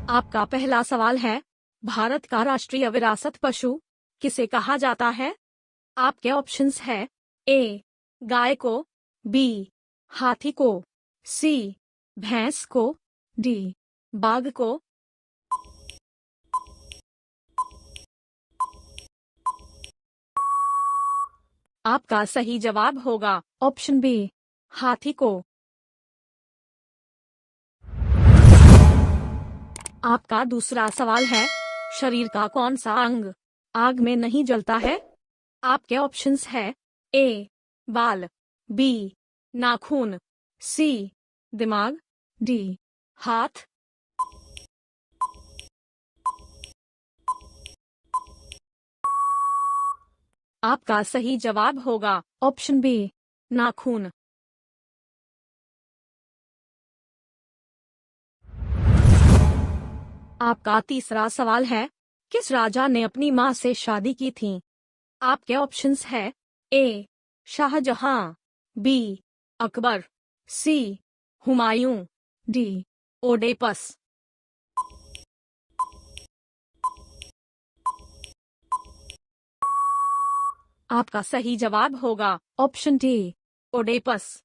आपका पहला सवाल है, भारत का राष्ट्रीय विरासत पशु किसे कहा जाता है? आपके ऑप्शंस है ए. गाय को, बी. हाथी को, सी. भैंस को, डी. बाघ को। आपका सही जवाब होगा ऑप्शन बी, हाथी को। आपका दूसरा सवाल है, शरीर का कौन सा अंग आग में नहीं जलता है? आपके ऑप्शंस है ए. बाल, बी. नाखून, सी. दिमाग, डी. हाथ। आपका सही जवाब होगा ऑप्शन बी, नाखून। आपका तीसरा सवाल है, किस राजा ने अपनी मां से शादी की थी? आपके ऑप्शंस है ए. शाहजहां, बी. अकबर, सी. हुमायूं, डी. ओडेपस। आपका सही जवाब होगा ऑप्शन डी, ओडेपस।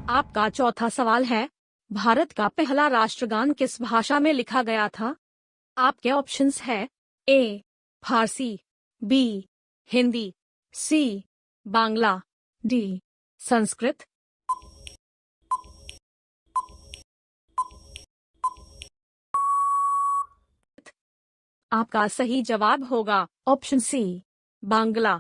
आपका चौथा सवाल है, भारत का पहला राष्ट्रगान किस भाषा में लिखा गया था? आपके ऑप्शंस है ए. फारसी, बी. हिंदी, सी. बांग्ला, डी. संस्कृत। आपका सही जवाब होगा ऑप्शन सी, बांग्ला।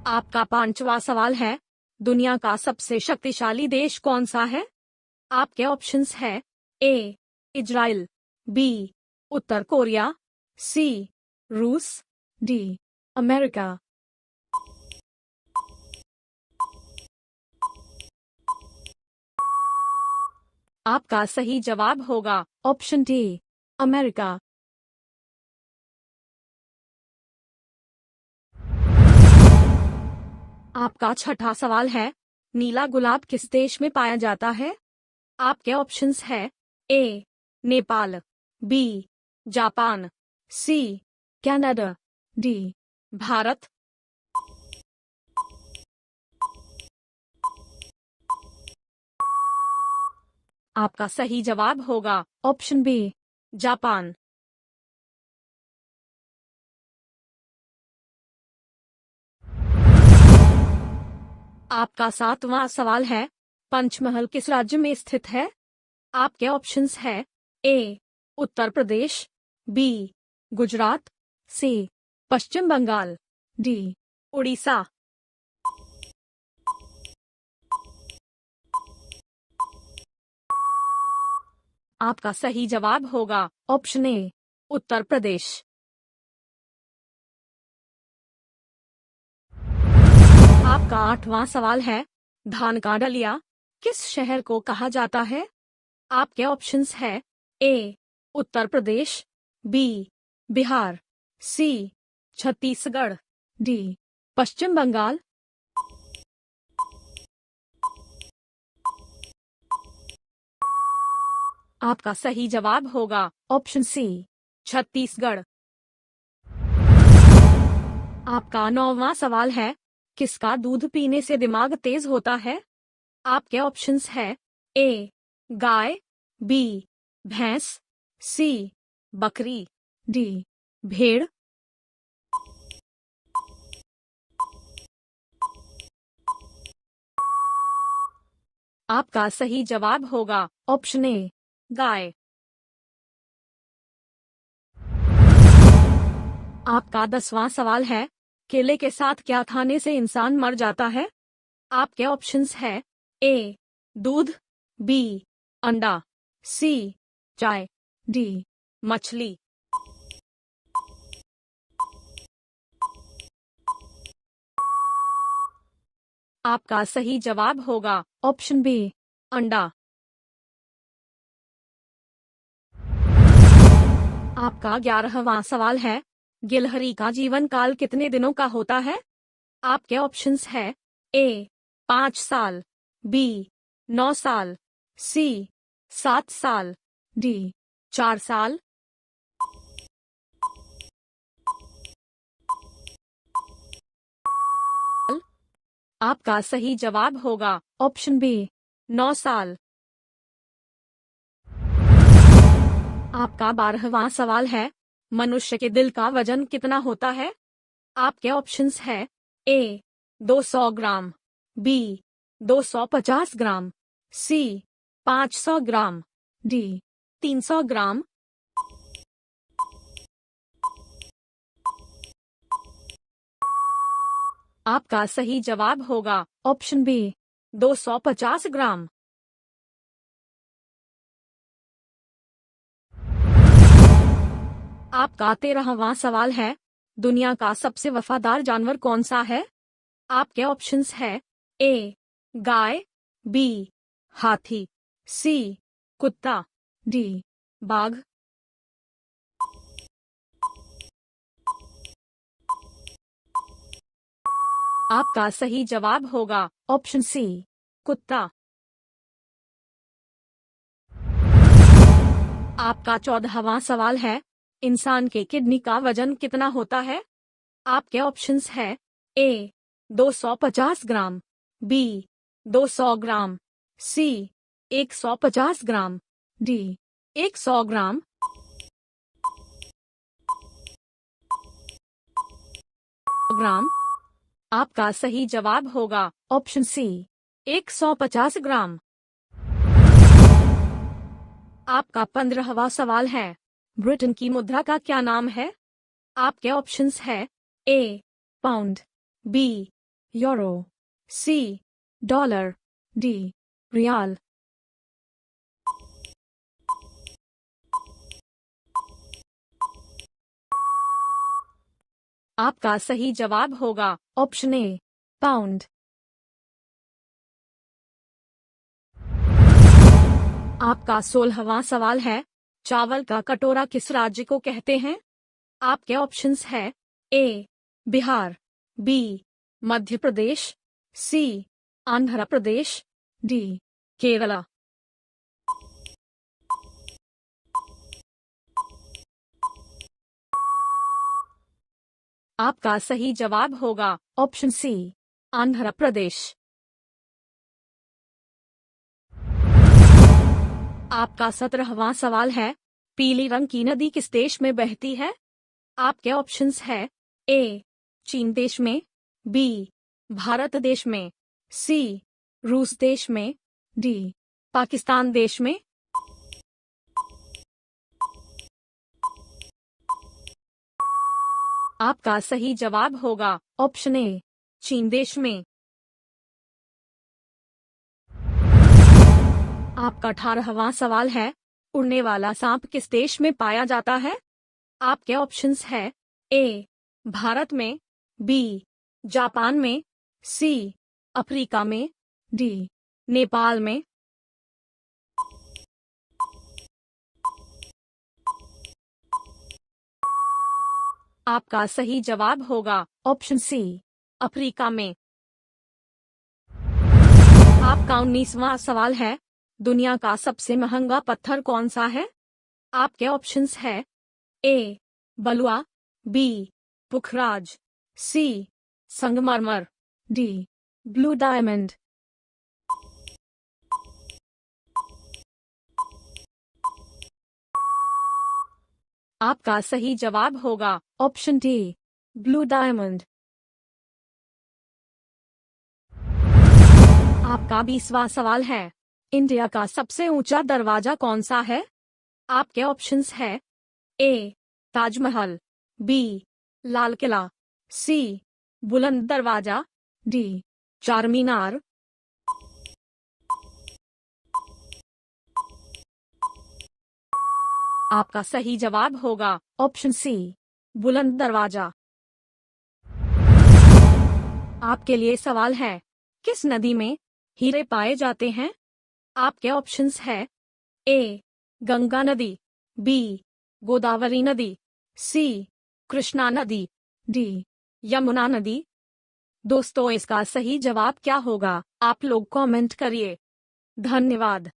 आपका पांचवा सवाल है, दुनिया का सबसे शक्तिशाली देश कौन सा है? आपके ऑप्शंस है ए. Israel, B. उत्तर कोरिया, सी. रूस, डी. अमेरिका। आपका सही जवाब होगा ऑप्शन डी, अमेरिका। आपका छठा सवाल है, नीला गुलाब किस देश में पाया जाता है? आपके ऑप्शंस है A. Nepal, B. Japan, C. Canada, D. Bharat. आपका सही जवाब होगा ऑप्शन बी, जापान। आपका सातवां सवाल है, पंचमहल किस राज्य में स्थित है? आपके ऑप्शंस है ए. उत्तर प्रदेश, बी. गुजरात, सी. पश्चिम बंगाल, डी. उड़ीसा। आपका सही जवाब होगा ऑप्शन ए, उत्तर प्रदेश। आपका आठवां सवाल है, धान का डलिया किस शहर को कहा जाता है? आपके ऑप्शंस है ए. उत्तर प्रदेश, बी. बिहार, सी. छत्तीसगढ़, डी. पश्चिम बंगाल। आपका सही जवाब होगा ऑप्शन सी, छत्तीसगढ़। आपका नौवां सवाल है, किसका दूध पीने से दिमाग तेज होता है? आपके ऑप्शंस है ए. गाय, बी. भैंस, सी. बकरी, डी. भेड़। आपका सही जवाब होगा ऑप्शन ए, गाय। आपका 10वां सवाल है, केले के साथ क्या खाने से इंसान मर जाता है? आपके ऑप्शंस है ए. दूध, बी. अंडा, सी. चाय, डी. मछली। आपका सही जवाब होगा ऑप्शन बी, अंडा। आपका 11वां सवाल है, गिलहरी का जीवन काल कितने दिनों का होता है? आपके ऑप्शंस है ए. 5 साल, बी 9 साल, सी 7 साल, डी 4 साल। आपका सही जवाब होगा ऑप्शन बी 9 साल। आपका 12वां सवाल है, मनुष्य के दिल का वजन कितना होता है? आपके ऑप्शंस है ए 200 ग्राम, बी 250 ग्राम, सी 500 ग्राम, डी 300 ग्राम। आपका सही जवाब होगा ऑप्शन बी 250 ग्राम। आपका 13वां सवाल है, दुनिया का सबसे वफादार जानवर कौन सा है? आपके ऑप्शंस है ए गाय, बी हाथी, सी कुत्ता, डी बाघ। आपका सही जवाब होगा ऑप्शन सी कुत्ता। आपका 14वां सवाल है, इंसान के किडनी का वजन कितना होता है? आपके ऑप्शंस है ए 250 ग्राम, बी 200 ग्राम, सी 150 ग्राम, डी 100 ग्राम। ग्राम। आपका सही जवाब होगा ऑप्शन सी 150 ग्राम। आपका 15वां सवाल है, ब्रिटेन की मुद्रा का क्या नाम है? आपके ऑप्शंस है ए पाउंड, बी यूरो, सी डॉलर, डी रियाल। आपका सही जवाब होगा ऑप्शन ए पाउंड। आपका 16वां सवाल है, चावल का कटोरा किस राज्य को कहते हैं? आपके ऑप्शंस है ए बिहार, बी मध्य प्रदेश, सी आंध्र प्रदेश, डी केरला। आपका सही जवाब होगा ऑप्शन सी आंध्र प्रदेश। आपका 17वां सवाल है, पीली रंग की नदी किस देश में बहती है? आपके ऑप्शंस है ए चीन देश में, बी भारत देश में, सी रूस देश में, डी पाकिस्तान देश में। आपका सही जवाब होगा ऑप्शन ए चीन देश में। आपका 18वां सवाल है, उड़ने वाला सांप किस देश में पाया जाता है? आपके ऑप्शंस है ए भारत में, बी जापान में, सी अफ्रीका में, डी नेपाल में। आपका सही जवाब होगा ऑप्शन सी अफ्रीका में। आपका 19वां सवाल है, दुनिया का सबसे महंगा पत्थर कौन सा है? आपके ऑप्शंस है ए बलुआ, बी पुखराज, सी संगमरमर, डी ब्लू डायमंड। आपका सही जवाब होगा ऑप्शन डी ब्लू डायमंड। आपका 20वां सवाल है, इंडिया का सबसे ऊंचा दरवाजा कौन सा है? आपके ऑप्शंस है ए ताजमहल, बी लाल किला, सी बुलंद दरवाजा, डी चार मीनार। आपका सही जवाब होगा ऑप्शन सी बुलंद दरवाजा। आपके लिए सवाल है, किस नदी में हीरे पाए जाते हैं? आपके ऑप्शंस है ए गंगा नदी, बी गोदावरी नदी, सी कृष्णा नदी, डी यमुना नदी। दोस्तों, इसका सही जवाब क्या होगा, आप लोग कमेंट करिए। धन्यवाद।